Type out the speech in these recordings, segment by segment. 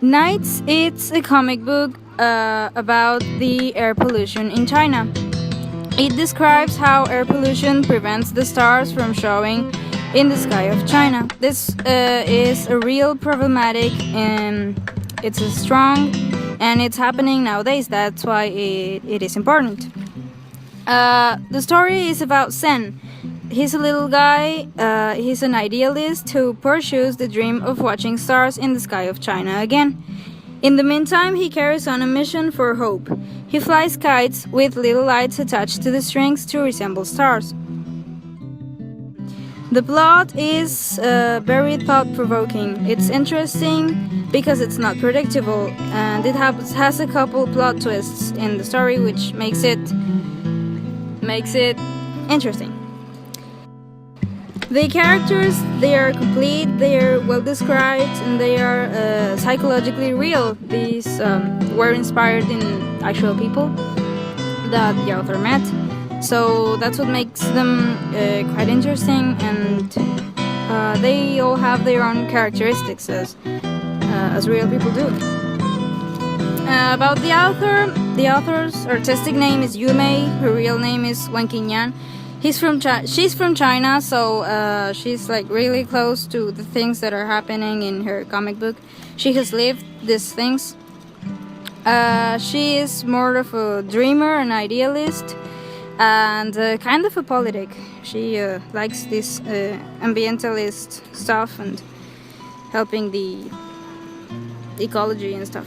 Knite, it's a comic book about the air pollution in China. It describes how air pollution prevents the stars from showing in the sky of China. This is a real problematic, and it's a strong, and it's happening nowadays. That's why it is important. The story is about Sen. He's a little guy, he's an idealist who pursues the dream of watching stars in the sky of China again. In the meantime, he carries on a mission for hope. He flies kites with little lights attached to the strings to resemble stars. The plot is very thought-provoking. It's interesting because it's not predictable, and it has a couple plot twists in the story, which makes it interesting. The characters, they are complete, they are well described, and they are psychologically real. These were inspired in actual people that the author met, so that's what makes them quite interesting, and they all have their own characteristics as real people do. About the author's artistic name is Yumei. Her real name is Wen Qingyan. She's from China, so she's like really close to the things that are happening in her comic book. She has lived these things. She is more of a dreamer, an idealist, and kind of a politic. She likes this ambientalist stuff and helping the ecology and stuff.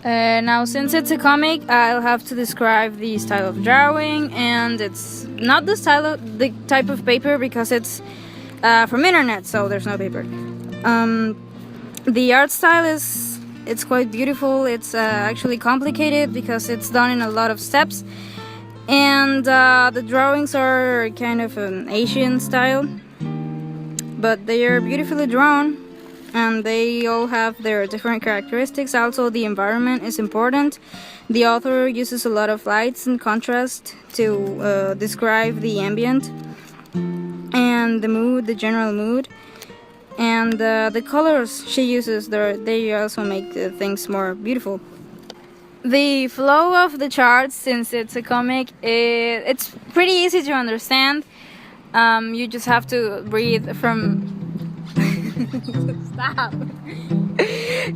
Now, since it's a comic, I'll have to describe the style of drawing, and it's not the type of paper because it's from internet, so there's no paper. The art style it's quite beautiful. It's actually complicated because it's done in a lot of steps, and the drawings are kind of an Asian style, but they are beautifully drawn. And they all have their different characteristics. Also, the environment is important. The author uses a lot of lights and contrast to describe the ambient and the mood, the general mood. And the colors she uses, they also make things more beautiful. The flow of the charts, since it's a comic, it's pretty easy to understand. You just have to read from... Stop.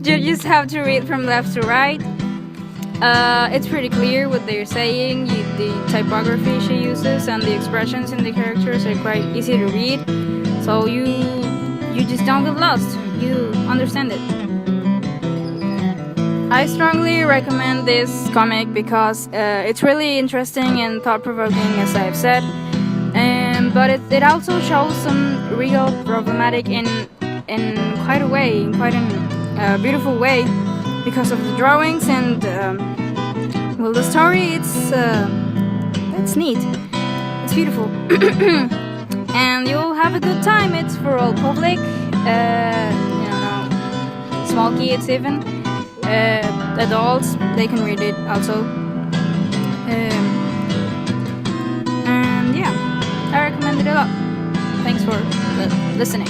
You just have to read from left to right. It's pretty clear what they're saying. The typography she uses and the expressions in the characters are quite easy to read. So you just don't get lost. You understand it. I strongly recommend this comic because it's really interesting and thought-provoking, as I've said. But it also shows some real problematic in quite a beautiful way, because of the drawings and well, the story. It's neat. It's beautiful, and you'll have a good time. It's for all public, small kids, even adults. They can read it also, and yeah, I recommend it a lot. Thanks for listening.